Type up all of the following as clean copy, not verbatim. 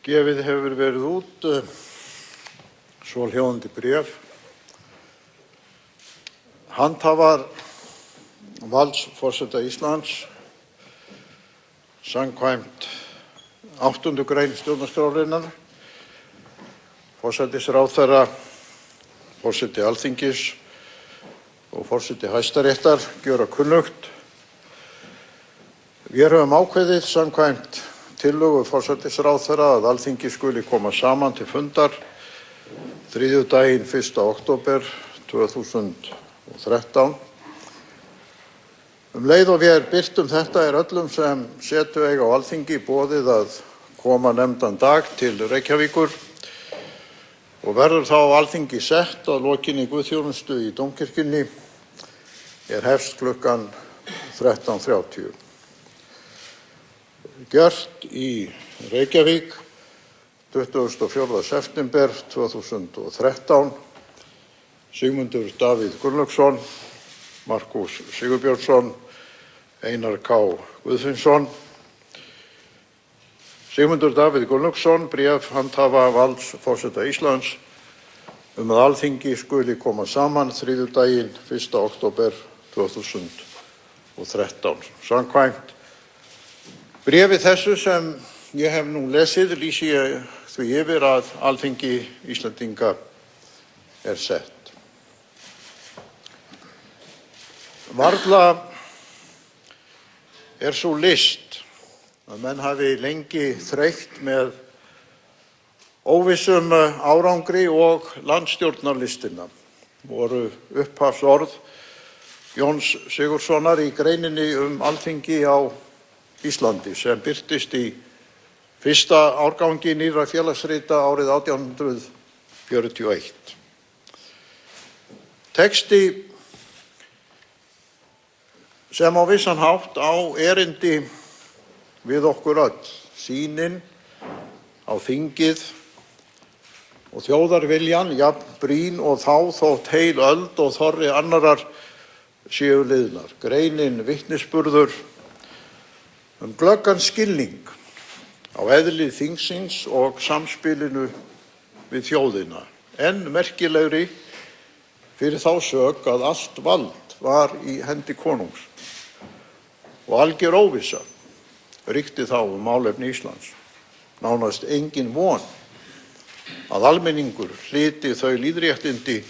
Gefið hefur verið út svohljóðandi bréf. Handhafar valds forseta Íslands samkvæmt 8. grein stjórnarskrárinnar, forsætisráðherra, forseti Alþingis og forseti Hæstaréttar gjöra kunnugt: Vér höfum ákveðið samkvæmt tillögu forsætisráðherra að Alþingi skuli koma saman til fundar þriðjudaginn 1. október 2013. Leið og vér birtum þetta öllum sem setu eiga á Alþingi boðið að koma nefndan dag til Reykjavíkur og verður þá Alþingi sett að lokinni guðsþjónustu í Dómkirkjunni hefst klukkan 13:30. Gjört í Reykjavík 24. september 2013. Sigmundur Davíð Gunnlaugsson, Markús Sigurbjörnsson, Einar K. Guðfinnsson. Sigmundur Davíð Gunnlaugsson, bréf handhafa valds forseta Íslands að Alþingi skuli koma saman þriðjudaginn 1. október 2013. Samkvæmt bréfi þessu sem ég hef nú lesið lýsi ég því yfir að Alþingi Íslendinga sett. Varla sú list að menn hafi lengi þreytt með óvissum árangri og landsstjórnarlistina, voru upphafsorð Jóns Sigurðssonar í greininni Alþingi á Íslandi sem birtist í fyrsta árgangi nýrra félagsrita árið 1841. Texti sem á vissan hátt á erindi við okkur öll, sýnin á þingið og þjóðarviljan, jafn brýn og þá þótt heil öld og þorri annarar séu liðnar. Greinin vitnisburður glöggan skilning á eðli þingsins og samspilinu við þjóðina, en merkilegri fyrir þá sök að allt vald var í hendi konungs og alger óvissa ríkti þá málefni Íslands. Nánast engin von að almenningur hlyti þau lýðréttindi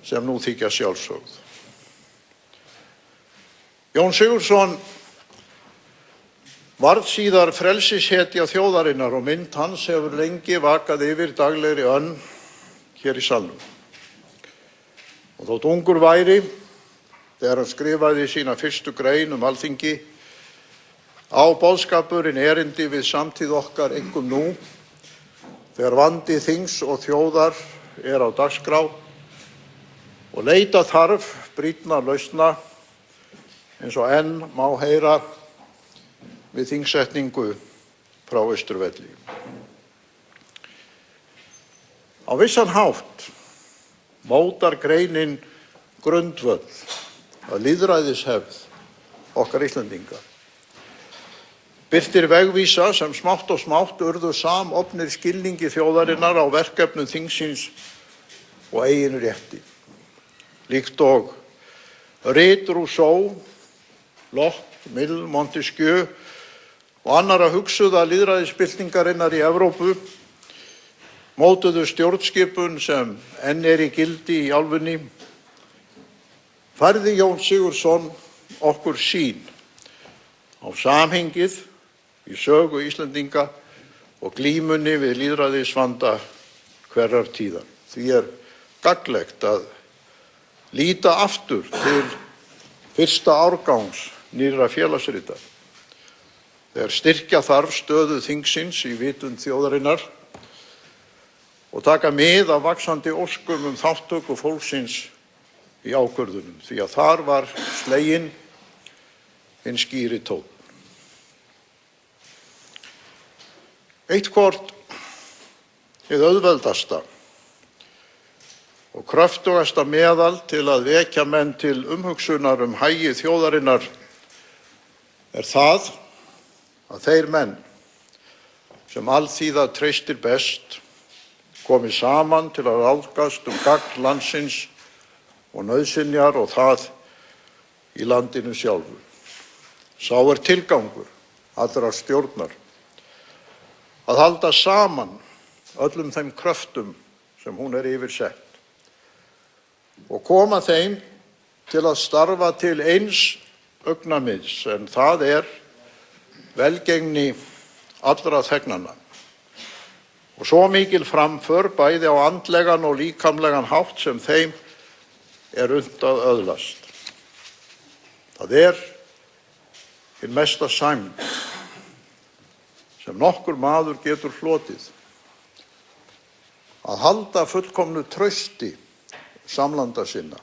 sem nú þykja sjálfsögð. Jón Sigurðsson varð síðar frelsishetja þjóðarinnar og mynd hans hefur lengi vakað yfir daglegri önn hér í salnum. Og þótt ungur væri, þegar hann skrifaði sína fyrstu grein Alþingi, á boðskapurinn erindi við samtíð okkar einkum nú, þegar vandi þings og þjóðar á dagskrá og leita þarf brýnna lausna eins og enn má heyra við þingsetningu frá Austurvelli. Á vissan hátt mótar greinin grundvöll að lýðræðishefð okkar Íslendinga. Birtir vegvísa sem smátt og smátt urðu samofnir skilningi þjóðarinnar á verkefnum þingsins og eigin rétti. Líkt og rit Rousseau, Locke, Mill, Montesquieu og annarra hugsuða lýðræðisbyltingarinnar í Evrópu mótuðu stjórnskipun sem enn í gildi í álfunni, færði Jón Sigurðsson okkur sýn á samhengið í sögu Íslendinga og glímunni við lýðræðisvanda hverrar tíðar. Því gagnlegt að líta aftur til fyrsta árgangs nýrra félagsrita, þegar styrkja þarf stöðu þingsins í vitund þjóðarinnar og taka mið af vaxandi óskum þátttöku fólksins í ákvörðunum, því að þar var sleginn hinn skýri tónn. Eitthvort hið auðveldasta og kröftugasta meðal til að vekja menn til umhugsunar hagi þjóðarinnar það að þeir menn sem alþýða treystir best komi saman til að ráðgast gagn landsins og nauðsynjar og það í landinu sjálfu. Sá tilgangur allrar stjórnar að halda saman öllum þeim kröftum sem hún yfirsett og koma þeim til að starfa til eins augnamiðs en það velgengni allra þegnanna og svo mikil framför bæði á andlegan og líkamlegan hátt sem þeim unnt að öðlast. Það hin mesta sæmd sem nokkur maður getur hlotið að halda fullkomnu trausti samlanda sinna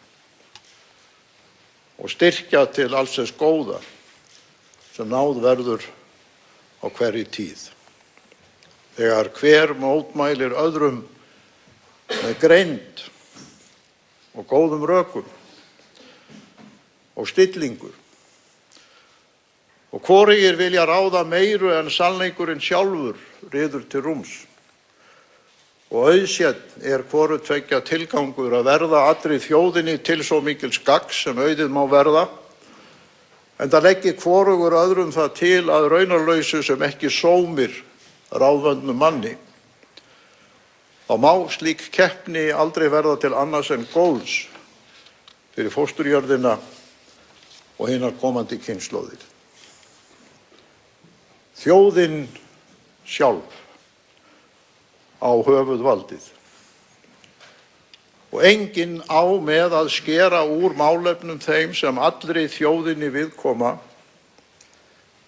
og styrkja til alls þess góða sem náð verður á hverri tíð. Þegar hver mótmælir öðrum með greind og góðum rökum og stillingu og hvorugir vilja ráða meiru en sannleikurinn sjálfur ryður til rúms og auðsénn hvoru tveggja tilgangur að verða allri þjóðinni til svo mikils gagns sem auðið má verða, enda leggi hvorugur öðrum það til að raunarlausu sem ekki sómir ráðvöndnum manni. Þá má slík keppni aldrei verða til annars en góðs fyrir fósturjörðina og hinar komandi kynslóðir. Þjóðin sjálf á höfuðvaldið og enginn á með að skera úr málefnum þeim sem allri þjóðinni viðkoma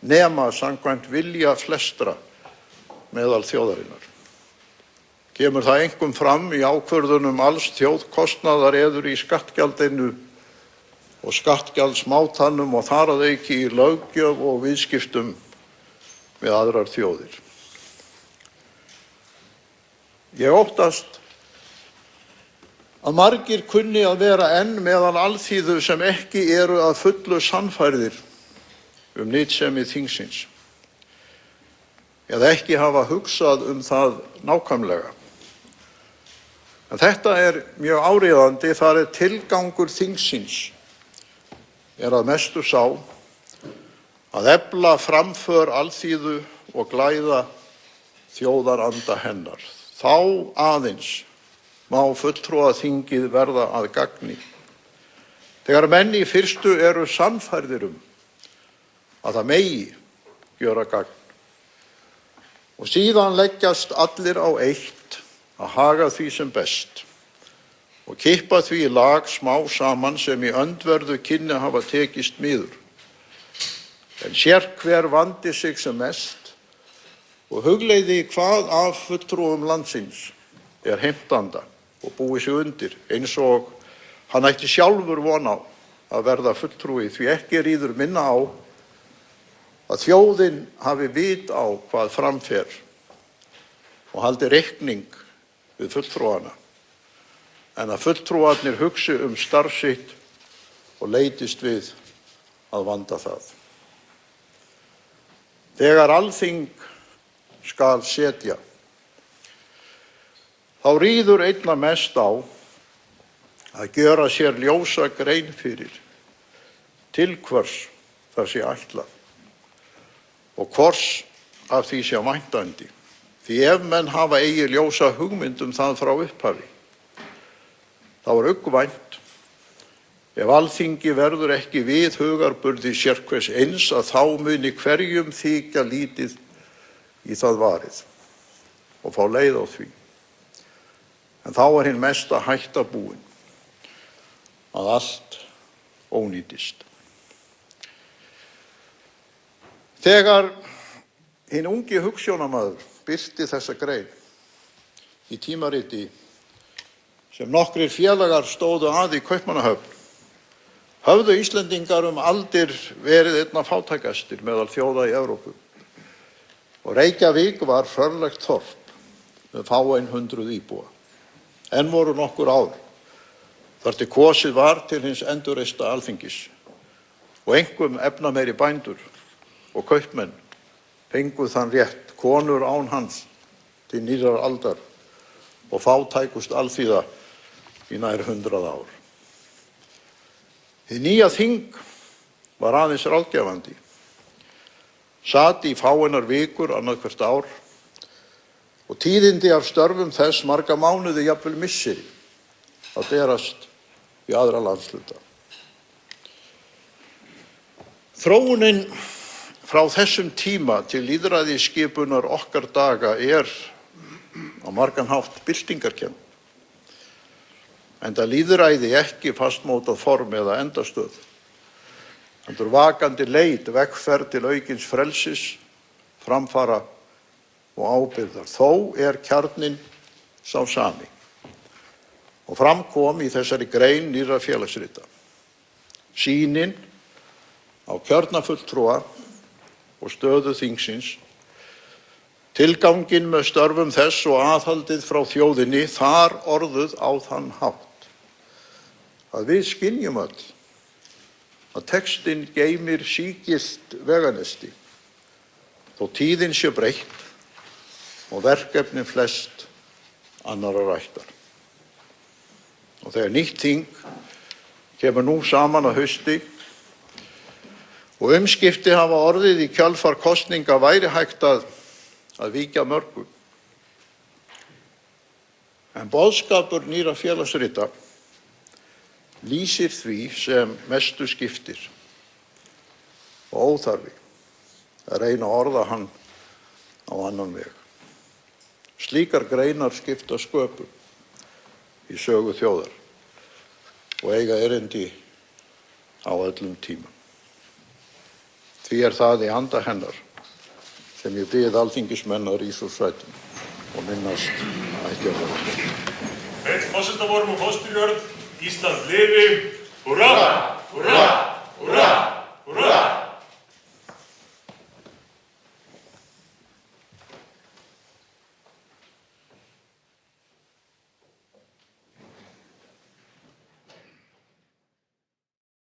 nema samkvæmt vilja flestra meðal þjóðarinnar. Kemur það einkum fram í ákvörðunum alls þjóðkostnaðar í skattgjaldinu og skattgjaldsmátanum og þar að auki í löggjöf og viðskiptum við aðrar þjóðir. Ég óttast að margir kunni að vera enn meðal alþýðu sem ekki að fullu sannfærðir nytsemi þingsins eða ekki hafa hugsað það nákvæmlega. En þetta mjög áríðandi, þar tilgangur þingsins að mestu sá að efla framför alþýðu og glæða þjóðaranda hennar. Þá aðeins má fulltrúaþingið verða að gagni. Þegar menn í fyrstu sannfærðir að það megi gjöra gagn og síðan leggjast allir á eitt að haga því sem best og kippa því í lag smá saman sem í öndverðu kynni hafa tekist miður. En sérhver vandi sig sem mest og hugleiði hvað af fulltrúum landsins heimtanda og búi sig undir eins og hann ætti sjálfur von á að verða fulltrúi, því ekki ríður minna á að þjóðin hafi vit á hvað framfer og haldi reikning við fulltrúana en að fulltrúarnir hugsi starf sitt og leitist við að vanda það. Þegar alþing skal setja, þá ríður einna mest á að gjöra sér ljósa grein fyrir til hvers það sé ætlað og hvors af því sé væntandi. Því ef menn hafa eigi ljósa hugmynd það frá upphafi, þá uggvænt ef alþingi verður ekki við hugarburði sérhvers eins að þá muni hverjum þykja lítið í það varið og fá leið á því. En þá hin mesta hætta búin að allt ónýtist. Þegar hinn ungi hugsjónamaður birti þessa grein í tímariti sem nokkrir félagar stóðu að í Kaupmannahöfn, höfðu Íslendingar aldir verið einna fátækastir meðal þjóða í Evrópu og Reykjavík var förlegt þorp með fáein 100 íbúa. Enn voru nokkur ár þar til kosið var til hins endurreista alþingis og einkum efnameiri bændur og kaupmenn fengu þann rétt konur án hans til nýrrar aldar og fátækust alþýða í nær 100 ár. Hið nýja þing var aðeins ráðgefandi, sat í fáeinar vikur annað hvert ár og tíðindi af störfum þess marga mánuði, jafnvel misseri, að berast í aðra landshluta. Þróunin frá þessum tíma til lýðræðisskipunar okkar daga er á margan hátt byltingarkennd, enda lýðræði ekki fastmótað form eða endastöð, heldur vakandi leit, vegferð til aukins frelsis, framfara og ábyrgðar. Þó er kjarninn sá sami og fram kom í þessari grein nýrra félagsrita. Sýnin á kjörna fulltrúa og stöðu þingsins, tilganginn með störfum þess og aðhaldið frá þjóðinni, þar orðuð á þann hátt að við skynjum öll að textinn geymir sígilt veganesti, þó tíðin sé breytt og verkefnin flest annarra rættar. Og þegar nýtt þing kemur nú saman að hausti og umskipti hafa orðið í kjölfar kosninga, væri hægt að víkja mörgu. En boðskapur nýrra félagsrita lýsir því sem mestu skiptir og óþarfi að reyna að orða hann á annan veg. Slíkar greinar skipta sköpum í sögu þjóðar og eiga erindi á öllum tímum. Því er það í anda hennar sem ég bið alþingismenn að rísa úr sætum og minnast ættjarðar. Með forsetavorum og fóstbyrjörn, Ísland lifi, húrra, húrra!